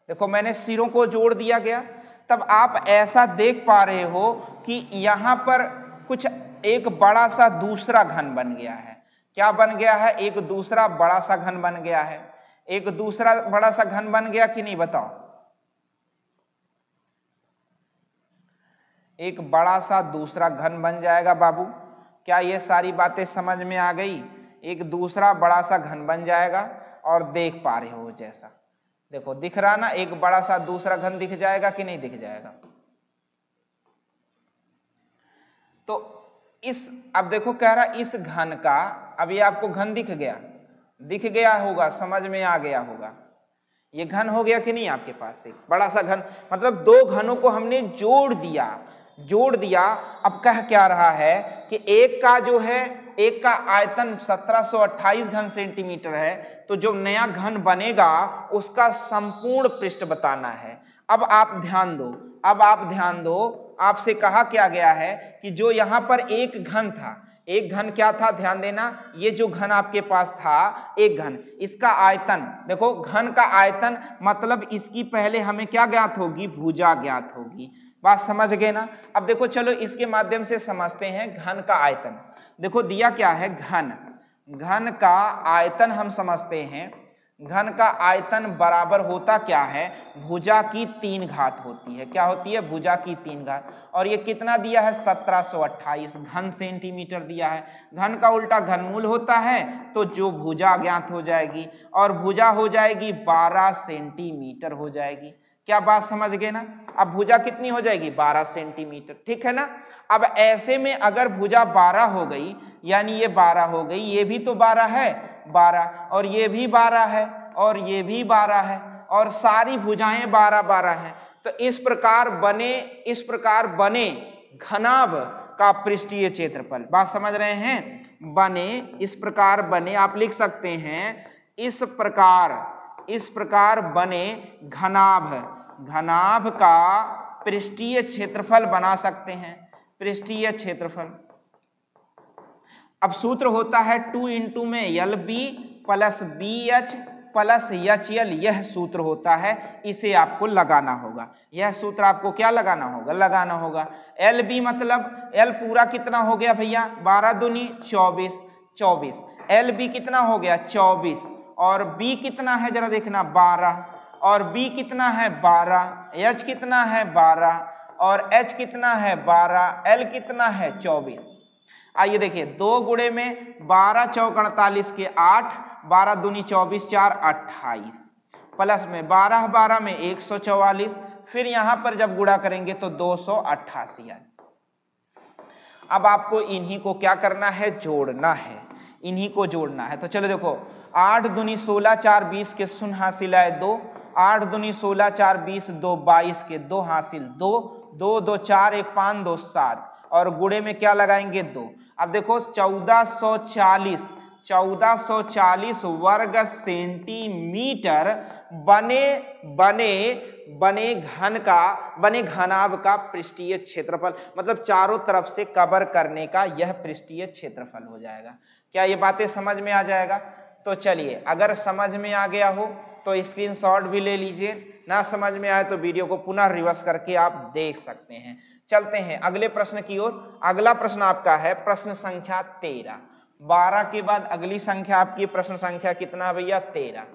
देखो मैंने सिरों को जोड़ दिया गया, तब आप ऐसा देख पा रहे हो कि यहां पर कुछ एक बड़ा सा दूसरा घन बन गया है। क्या बन गया है? एक दूसरा बड़ा सा घन बन गया है। एक दूसरा बड़ा सा घन बन गया कि नहीं, बताओ? एक बड़ा सा दूसरा घन बन जाएगा बाबू। क्या ये सारी बातें समझ में आ गई? एक दूसरा बड़ा सा घन बन जाएगा, और देख पा रहे हो जैसा, देखो दिख रहा ना, एक बड़ा सा दूसरा घन दिख जाएगा कि नहीं दिख जाएगा? तो अब देखो कह रहा इस घन का, अब ये आपको घन दिख गया होगा, समझ में आ गया होगा। ये घन हो गया कि नहीं आपके पास? एक बड़ा सा घन, मतलब दो घनों को हमने जोड़ दिया। अब कह क्या रहा है कि एक का जो है, एक का आयतन 1728 घन सेंटीमीटर है, तो जो नया घन बनेगा उसका संपूर्ण पृष्ठ बताना है। अब आप ध्यान दो, आपसे कहा क्या गया है कि जो यहां पर एक घन था, एक घन क्या था? ध्यान देना, ये जो घन आपके पास था, एक घन, इसका आयतन देखो, घन का आयतन मतलब इसकी पहले हमें क्या ज्ञात होगी? भुजा ज्ञात होगी। बात समझ गए ना? अब देखो चलो इसके माध्यम से समझते हैं घन का आयतन। देखो दिया क्या है? घन का आयतन हम समझते हैं। घन का आयतन बराबर होता क्या है? भुजा की 3 घात होती है। क्या होती है? भुजा की 3 घात। और ये कितना दिया है? 1728 घन सेंटीमीटर दिया है। घन का उल्टा घनमूल होता है, तो जो भुजा ज्ञात हो जाएगी, और भुजा हो जाएगी 12 सेंटीमीटर हो जाएगी। क्या बात समझ गए ना? अब भुजा कितनी हो जाएगी? 12 सेंटीमीटर, ठीक है ना? अब ऐसे में अगर भुजा 12 हो गई, यानी ये 12 हो गई, ये भी तो 12 है, 12, और ये भी 12 है, और ये भी 12 है, और सारी भुजाएं 12-12 हैं। तो इस प्रकार बने घनाभ का पृष्ठीय क्षेत्रफल। बात समझ रहे हैं? इस प्रकार बने, आप लिख सकते हैं इस प्रकार बने घनाभ का पृष्ठीय क्षेत्रफल बना सकते हैं। पृष्ठीय क्षेत्रफल, अब सूत्र होता है 2 इंटू में LB plus BH plus HL, यह सूत्र होता है, इसे आपको लगाना होगा। यह सूत्र आपको क्या लगाना होगा? LB मतलब L पूरा कितना हो गया भैया? 12 दूनी 24। LB कितना हो गया? 24। और B कितना है जरा देखना? 12। और B कितना है? 12। H कितना है? 12। और H कितना है? 12। L कितना है? 24। आइए देखिए, 2 गुणे में 12 चौक 48 के 8, 12 दूनी 24, 4 28, प्लस में 12 में 144, फिर यहां पर जब गुणा करेंगे तो 288 आए। अब आपको इन्हीं को क्या करना है? जोड़ना है, इन्हीं को जोड़ना है। तो चलो देखो, 8 दूनी 16, 4 20 के 0 हासिल आए 2, 8 दूनी 16, 4 20, 2 22 के 2 हासिल 2, 2 2 4 1 5 2 7, और गुणे में क्या लगाएंगे? 2। अब देखो 1440 वर्ग सेंटीमीटर बने घनाभ का पृष्ठीय क्षेत्रफल, मतलब चारों तरफ से कवर करने का यह पृष्ठीय क्षेत्रफल हो जाएगा। क्या ये बातें समझ में आ जाएगा? तो चलिए, अगर समझ में आ गया हो तो स्क्रीनशॉट भी ले लीजिए, ना समझ में आए तो वीडियो को पुनः रिवर्स करके आप देख सकते हैं। चलते हैं अगले प्रश्न की ओर। अगला प्रश्न आपका है प्रश्न संख्या 13। 12 के बाद अगली संख्या आपकी प्रश्न संख्या कितना है भैया? 13।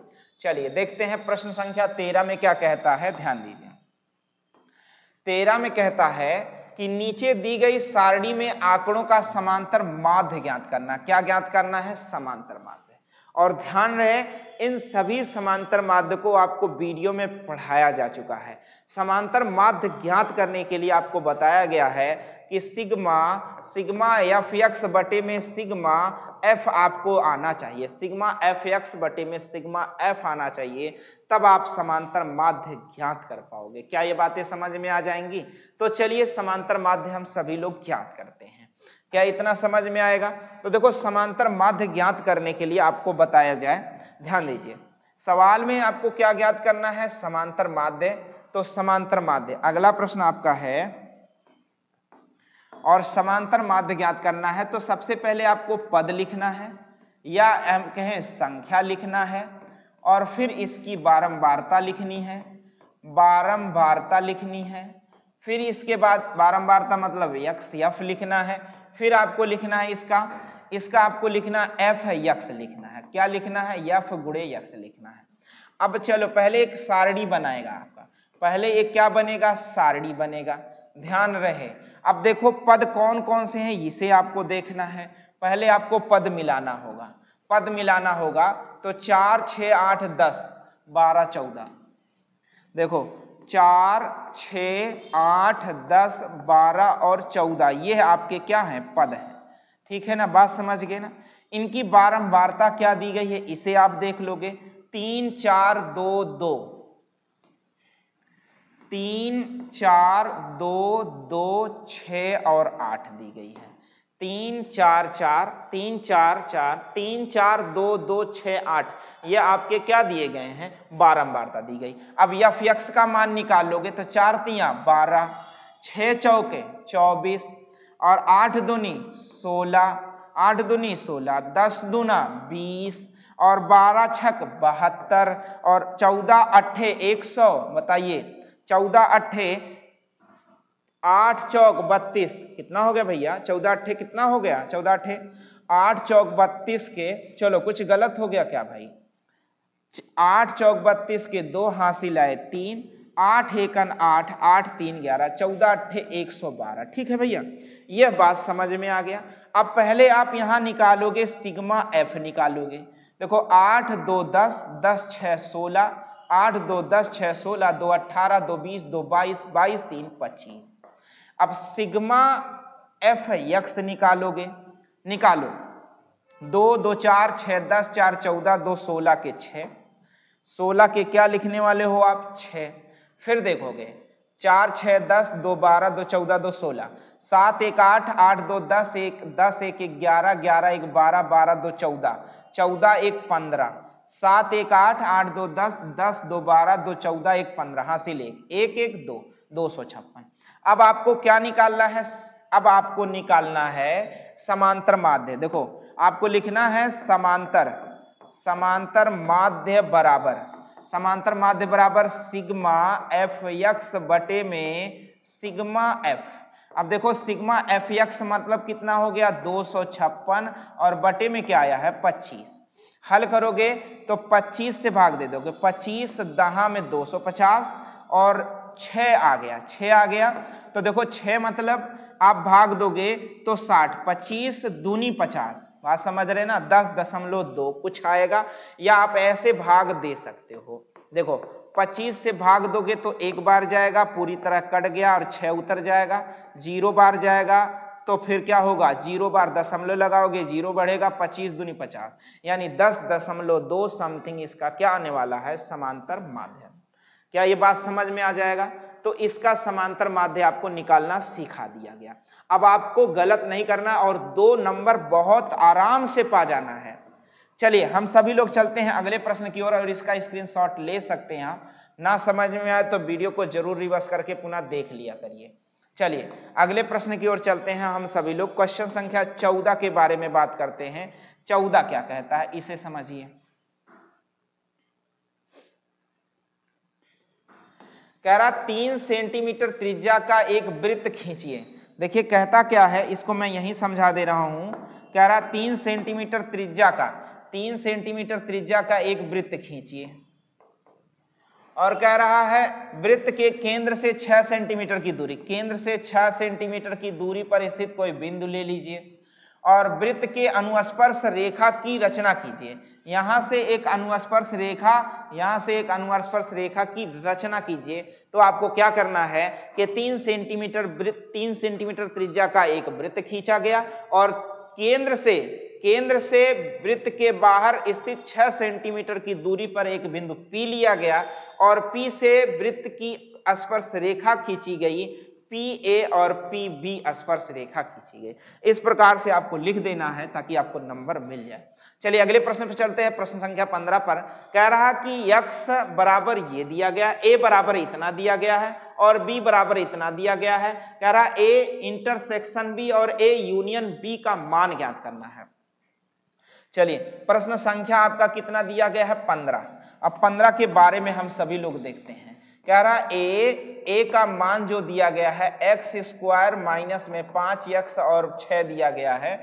चलिए देखते हैं प्रश्न संख्या 13 में क्या कहता है, ध्यान दीजिए। 13 में कहता है कि नीचे दी गई सारणी में आंकड़ों का समांतर माध्य ज्ञात करना। क्या ज्ञात करना है? समांतर माध्य। और ध्यान रहे, इन सभी समांतर माध्य को आपको वीडियो में पढ़ाया जा चुका है। समांतर माध्य ज्ञात करने के लिए आपको बताया गया है कि सिग्मा एफ एक्स बटे में सिग्मा एफ आपको आना चाहिए, सिग्मा एफ एक्स बटे में सिग्मा एफ आना चाहिए, तब आप समांतर माध्य ज्ञात कर पाओगे। क्या ये बातें समझ में आ जाएंगी? तो चलिए समांतर माध्य हम सभी लोग ज्ञात करते हैं। क्या इतना समझ में आएगा? तो देखो, समांतर माध्य ज्ञात करने के लिए आपको बताया जाए, ध्यान दीजिए। सवाल में आपको क्या ज्ञात करना है? समांतर माध्य। तो समांतर माध्य अगला प्रश्न आपका है, और समांतर माध्य ज्ञात करना है तो सबसे पहले आपको पद लिखना है, या हम कहें संख्या लिखना है, और फिर इसकी बारंबारता लिखनी है, बारंबारता लिखनी है। फिर इसके बाद बारंबारता मतलब यक्स एफ लिखना है। फिर आपको लिखना है इसका आपको लिखना एफ है, यक्स लिखना है। क्या लिखना है? एफ गुणे यक्स लिखना है। अब चलो पहले एक सारणी बनाएगा आपका, पहले एक क्या बनेगा? सारणी बनेगा। ध्यान रहे, अब देखो पद कौन कौन से हैं इसे आपको देखना है। पहले आपको पद मिलाना होगा, पद मिलाना होगा तो 4 6 8 10 12 14। देखो 4 6 8 10 12 और 14 ये आपके क्या हैं? पद हैं। ठीक है ना, बात समझ गए ना? इनकी बारंबारता क्या दी गई है इसे आप देख लोगे। 3 4 2 2, 3 4 2 2 6 और 8 दी गई है। 3 4 4 3 4 4 3 4 2 2 6 8 ये आपके क्या दिए गए हैं? बारंबारता दी गई। अब एफ एक्स का मान निकाल लोगे तो 4 तियां 12, 6 चौके 24 और 8 दूनी 16, 8 दूनी 16, 10 दूना 20 और 12 छक 72 और 14 अट्ठे 100। बताइए 14 अट्ठे 8 चौक 32 कितना हो गया भैया? 14 अट्ठे कितना हो गया? 14 अट्ठे 8 चौक 32 के, चलो कुछ गलत हो गया क्या भाई? 8 चौक 32 के 2 हासिल आए 3, 8 एकन 8, 8 3 11, 14 अट्ठे 112। ठीक है भैया, यह बात समझ में आ गया। अब पहले आप यहां निकालोगे सिग्मा एफ निकालोगे। देखो 8 2 10 10 6 16, 8 2 10 6 16, 2 18 2 20 2 22 22 3 25। अब सिग्मा एफ यक्स निकालोगे, निकालो 2 2 4 6 10 4 14 2 16 के 6, 16 के क्या लिखने वाले हो आप? 6। फिर देखोगे 4 6 10 2 12 2 14 2 16, 7 1 8 8 2 10 1 10 1 11 11 1 12 12 2 14 14 1 15, 7 1 8 8 2 10 10 2 12 2 14 1 15 हासिल 1 1 2 256। अब आपको क्या निकालना है? अब आपको निकालना है समांतर माध्य। देखो आपको लिखना है समांतर माध्य बराबर, समांतर माध्य बराबर सिग्मा एफ एक्स बटे में सिग्मा एफ। अब देखो सिग्मा एफ एक्स मतलब कितना हो गया? 256 और बटे में क्या आया है? 25। हल करोगे तो 25 से भाग दे दोगे, 25 दहा में 250 और 6 आ गया, 6 आ गया। तो देखो 6 मतलब आप भाग दोगे तो 60, 25 दूनी 50। बात समझ रहे ना? 10.2 कुछ आएगा, या आप ऐसे भाग दे सकते हो। देखो 25 से भाग दोगे तो एक बार जाएगा, पूरी तरह कट गया और 6 उतर जाएगा। 0 बार जाएगा तो फिर क्या होगा? 0 बार दशमलव लगाओगे, 0 बढ़ेगा, 25 दूनी 50, यानी 10.2 समथिंग इसका क्या आने वाला है? समांतर माध्य। क्या ये बात समझ में आ जाएगा? तो इसका समांतर माध्य आपको निकालना सिखा दिया गया। अब आपको गलत नहीं करना और 2 नंबर बहुत आराम से पा जाना है। चलिए हम सभी लोग चलते हैं अगले प्रश्न की ओर, और इसका स्क्रीनशॉट ले सकते हैं आप। ना समझ में आए तो वीडियो को जरूर रिवर्स करके पुनः देख लिया करिए। चलिए अगले प्रश्न की ओर चलते हैं हम सभी लोग। क्वेश्चन संख्या 14 के बारे में बात करते हैं। 14 क्या कहता है इसे समझिए। कह रहा 3 सेंटीमीटर त्रिज्या का एक वृत्त खींचिए। देखिए कहता क्या है, इसको मैं यहीं समझा दे रहा हूं। कह रहा 3 सेंटीमीटर त्रिज्या का एक वृत्त खींचिए, और कह रहा है वृत्त के केंद्र से 6 सेंटीमीटर की दूरी, केंद्र से 6 सेंटीमीटर की दूरी पर स्थित कोई बिंदु ले लीजिए और वृत्त के अनुस्पर्श रेखा की रचना कीजिए। यहां से एक अनुस्पर्श रेखा, यहां से एक अनुस्पर्श रेखा की रचना कीजिए। तो आपको क्या करना है कि 3 सेंटीमीटर त्रिज्या का एक वृत्त खींचा गया और केंद्र से वृत्त के बाहर स्थित 6 सेंटीमीटर की दूरी पर एक बिंदु P लिया गया और P से वृत्त की स्पर्श रेखा खींची गई, PA और PB स्पर्श रेखा खींची गई। इस प्रकार से आपको लिख देना है ताकि आपको नंबर मिल जाए। चलिए अगले प्रश्न पे चलते हैं। प्रश्न संख्या 15 पर कह रहा कि x बराबर ये दिया गया, a बराबर इतना दिया गया है और b बराबर इतना दिया गया है। कह रहा a इंटरसेक्शन b और a यूनियन b का मान ज्ञात करना है। चलिए प्रश्न संख्या आपका कितना दिया गया है, 15। अब 15 के बारे में हम सभी लोग देखते हैं। कह रहा a का मान जो दिया गया है x स्क्वायर माइनस में 5x और 6 दिया गया है।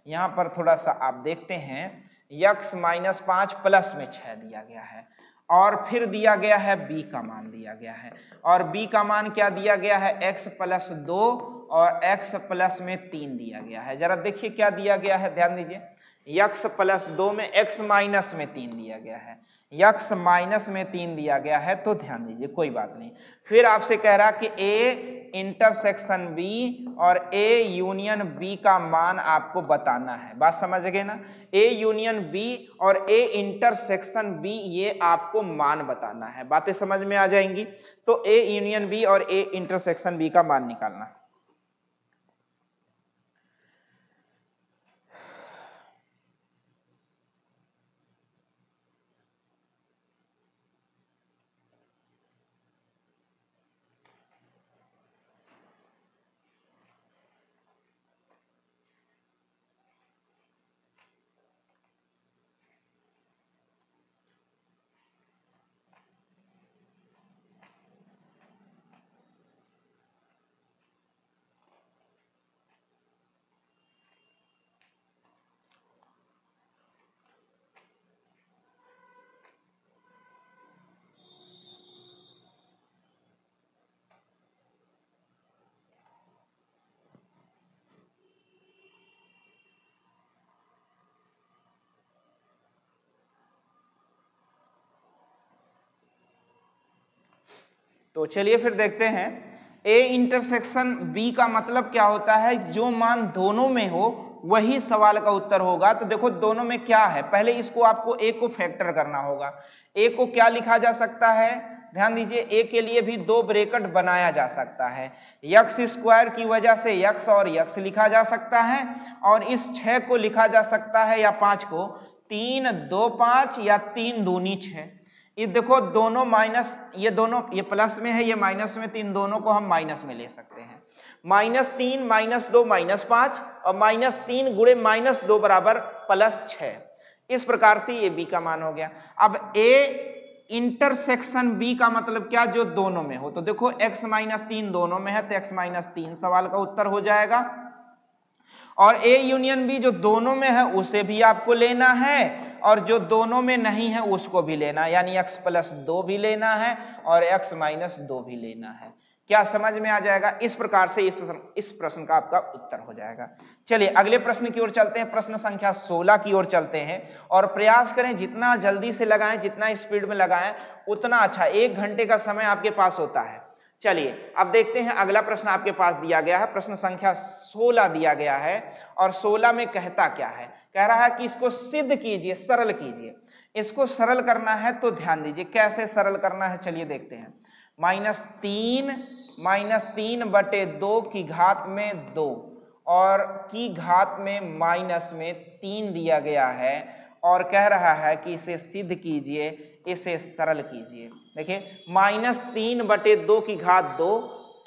यहां पर थोड़ा सा आप देखते हैं, x माइनस 5 प्लस में 6 दिया गया है और फिर दिया गया है b का मान दिया गया है, और b का मान क्या दिया गया है, x प्लस 2 और x प्लस में 3 दिया गया है। जरा देखिए क्या दिया गया है, ध्यान दीजिए। x प्लस 2 में x माइनस में 3 दिया गया है, x माइनस में 3 दिया गया है, तो ध्यान दीजिए कोई बात नहीं। फिर आपसे कह रहा कि a इंटरसेक्शन b और a यूनियन b का मान आपको बताना है। बात समझ गए ना, a यूनियन b और a इंटरसेक्शन b ये आपको मान बताना है। बातें समझ में आ जाएंगी। तो a यूनियन b और a इंटरसेक्शन b का मान निकालना। तो चलिए फिर देखते हैं, a इंटरसेक्शन b का मतलब क्या होता है, जो मान दोनों में हो वही सवाल का उत्तर होगा। तो देखो दोनों में क्या है, पहले इसको आपको a को फैक्टर करना होगा। a को क्या लिखा जा सकता है, ध्यान दीजिए, a के लिए भी 2 ब्रैकेट बनाया जा सकता है। x स्क्वायर की वजह से x और x लिखा जा सकता है, और इस 6 को लिखा जा सकता है या 5 को 3 2 5 या 3 दूनी 6। ये देखो दोनों माइनस, ये दोनों, ये प्लस में है ये माइनस में, 3 दोनों को हम माइनस में ले सकते हैं। -3 -2 -5 और -3 गुणे -2 बराबर +6। इस प्रकार से ये b का मान हो गया। अब a इंटरसेक्शन b का मतलब क्या, जो दोनों में हो। तो देखो x -3 दोनों में है तो x -3 सवाल का उत्तर हो जाएगा। और a यूनियन b जो दोनों में है उसे भी आपको लेना है, और जो दोनों में नहीं है उसको भी लेना है, यानी x प्लस 2 भी लेना है और x माइनस 2 भी लेना है। क्या समझ में आ जाएगा? इस प्रकार से इस प्रश्न का आपका उत्तर हो जाएगा। चलिए अगले प्रश्न की ओर चलते हैं, प्रश्न संख्या 16 की ओर चलते हैं, और प्रयास करें जितना जल्दी से लगाएं, जितना स्पीड में लगाएं उतना अच्छा। 1 घंटे का समय आपके पास होता है। चलिए अब देखते हैं अगला प्रश्न आपके पास दिया गया है, प्रश्न संख्या 16 दिया गया है, और 16 में कहता क्या है, कह रहा है कि इसको सिद्ध कीजिए, सरल कीजिए। इसको सरल करना है तो ध्यान दीजिए कैसे सरल करना है, चलिए देखते हैं। -3 बटे 2 की घात में 2 और की घात में माइनस में 3 दिया गया है, और कह रहा है कि इसे सिद्ध कीजिए, इसे सरल कीजिए। देखिए -3 बटे 2 की घात 2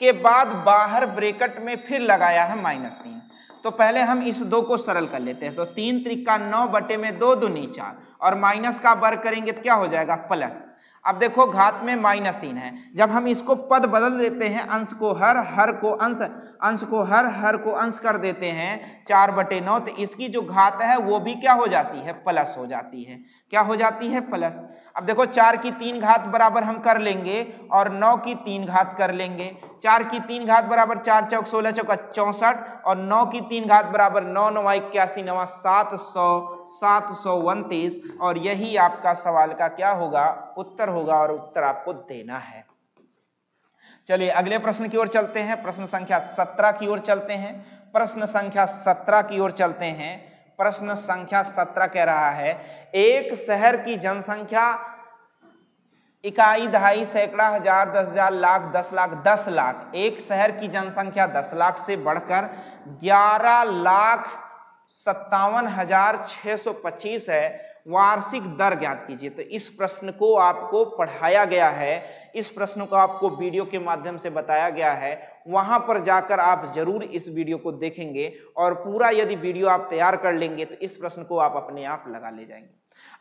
के बाद बाहर ब्रैकेट में फिर लगाया है -3। तो पहले हम इस 2 को सरल कर लेते हैं। तो 3 त्रिका 9 बटे में 2 दूनी 4, और माइनस का वर्ग करेंगे तो क्या हो जाएगा, प्लस। अब देखो घात में -3 है, जब हम इसको पद बदल देते हैं, अंश को हर, हर को अंश, अंश को हर, हर को अंश कर देते हैं 4/9, तो इसकी जो घात है वो भी क्या हो जाती है, प्लस हो जाती है। क्या हो जाती है, प्लस। अब देखो 4 की 3 घात बराबर हम कर लेंगे और 9 की 3 घात कर लेंगे। 4 की 3 घात बराबर 4 चौक 16 चौका 64 और 9 की 3 घात बराबर 9 9 81 9 729 और यही आपका सवाल का क्या होगा, उत्तर होगा और उत्तर आपको देना है। चलिए अगले प्रश्न की ओर चलते हैं, प्रश्न संख्या 17 की ओर चलते हैं। प्रश्न संख्या 17 की ओर चलते हैं। प्रश्न संख्या 17 कह रहा है, एक शहर की जनसंख्या इकाई, दहाई, सैकड़ा, हजार, 10,000, लाख, 10 लाख, 10 लाख। एक शहर की जनसंख्या 10 लाख से बढ़कर 11,57,625 है। वार्षिक दर ज्ञात कीजिए। तो इस प्रश्न को आपको पढ़ाया गया है, इस प्रश्न को आपको वीडियो के माध्यम से बताया गया है। वहां पर जाकर आप जरूर इस वीडियो को देखेंगे और पूरा यदि वीडियो आप तैयार कर लेंगे तो इस प्रश्न को आप अपने आप लगा ले जाएंगे।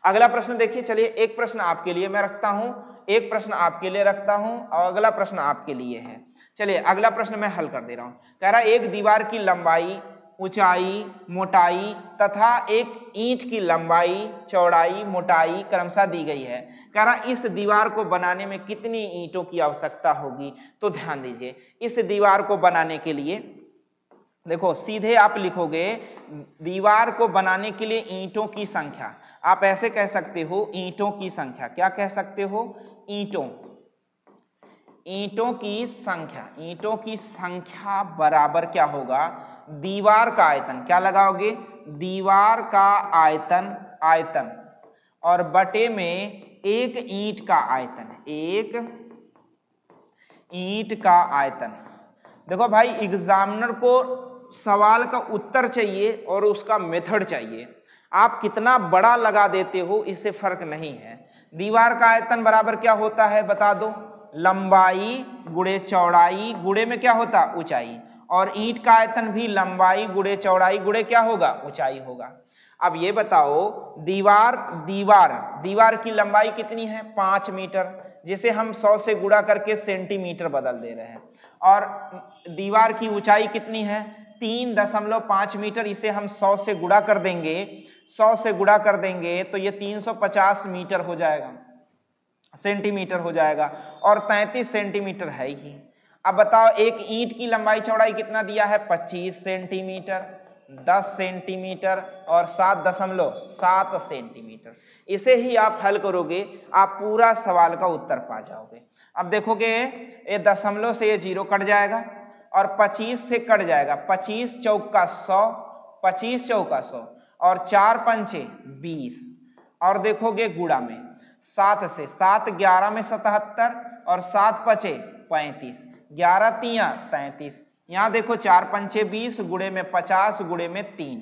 अगला प्रश्न देखिए। चलिए एक प्रश्न आपके लिए मैं रखता हूं, एक प्रश्न आपके लिए रखता हूं और अगला प्रश्न आपके लिए है। चलिए अगला प्रश्न मैं हल कर दे रहा हूं। कह रहा एक दीवार की लंबाई, ऊंचाई, मोटाई तथा एक ईंट की लंबाई, चौड़ाई, मोटाई क्रमशः दी गई है। कह रहा इस दीवार को बनाने में कितनी ईंटों की आवश्यकता होगी। तो ध्यान दीजिए, इस दीवार को बनाने के लिए देखो सीधे आप लिखोगे दीवार को बनाने के लिए ईंटों की संख्या। आप ऐसे कह सकते हो ईंटों की संख्या। क्या कह सकते हो, ईंटों, ईंटों की संख्या। ईंटों की संख्या बराबर क्या होगा, दीवार का आयतन। क्या लगाओगे, दीवार का आयतन, आयतन और बटे में एक ईंट का आयतन, एक ईंट का आयतन। देखो भाई एग्जामिनर को सवाल का उत्तर चाहिए और उसका मेथड चाहिए। आप कितना बड़ा लगा देते हो इससे फर्क नहीं है। दीवार का आयतन बराबर क्या होता है बता दो, लंबाई गुणे चौड़ाई गुणे में क्या होता, ऊंचाई। और ईंट का आयतन भी लंबाई गुणे चौड़ाई गुणे क्या होगा, ऊंचाई होगा। अब ये बताओ दीवार की लंबाई कितनी है, 5 मीटर, जिसे हम 100 से गुणा करके सेंटीमीटर बदल दे रहे हैं। और दीवार की ऊंचाई कितनी है, 3.5 मीटर, इसे हम 100 से गुणा कर देंगे, 100 से गुणा कर देंगे तो ये 350 मीटर हो जाएगा, सेंटीमीटर हो जाएगा। और 33 सेंटीमीटर है ही। अब बताओ एक ईंट की लंबाई चौड़ाई कितना दिया है, 25 सेंटीमीटर, 10 सेंटीमीटर और 7.7 सेंटीमीटर। इसे ही आप हल करोगे, आप पूरा सवाल का उत्तर पा जाओगे। अब देखोगे ये दशमलव से ये 0 कट जाएगा और 25 से कट जाएगा, 25 चौका 100, 25 चौका 100 और 4 पंचे 20। और देखोगे गुणा में 7 से, 7 11 में 77 और 7 पचे 35, 11 तियां 33। यहाँ देखो 4 पंचे 20 गुणे में 50 गुणे में 3,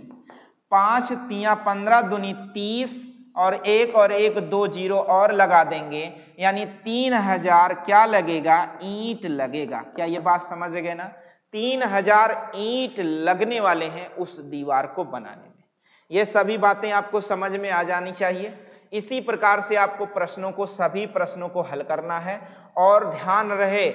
5 तियां 15 दूनी 30 और एक 2 जीरो और लगा देंगे, यानी 3000 क्या लगेगा, ईंट लगेगा। क्या ये बात समझ गए ना, 3000 ईंट लगने वाले हैं उस दीवार को बनाने में। ये सभी बातें आपको समझ में आ जानी चाहिए। इसी प्रकार से आपको प्रश्नों को, सभी प्रश्नों को हल करना है और ध्यान रहे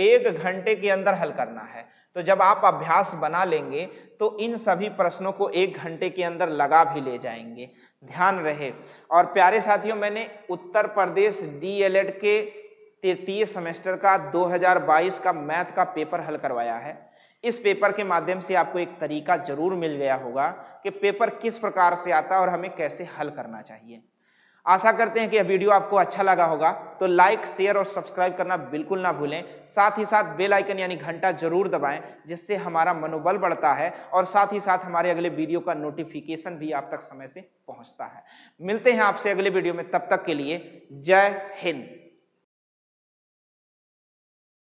1 घंटे के अंदर हल करना है। तो जब आप अभ्यास बना लेंगे तो इन सभी प्रश्नों को 1 घंटे के अंदर लगा भी ले जाएंगे, ध्यान रहे। और प्यारे साथियों, मैंने उत्तर प्रदेश DELED के तृतीय सेमेस्टर का 2022 का मैथ का पेपर हल करवाया है। इस पेपर के माध्यम से आपको एक तरीका जरूर मिल गया होगा कि पेपर किस प्रकार से आता है और हमें कैसे हल करना चाहिए। आशा करते हैं कि यह वीडियो आपको अच्छा लगा होगा, तो लाइक, शेयर और सब्सक्राइब करना बिल्कुल ना भूलें। साथ ही साथ बेल आइकन यानी घंटा जरूर दबाएं, जिससे हमारा मनोबल बढ़ता है और साथ ही साथ हमारे अगले वीडियो का नोटिफिकेशन भी आप तक समय से पहुंचता है। मिलते हैं आपसे अगले वीडियो में, तब तक के लिए जय हिंद।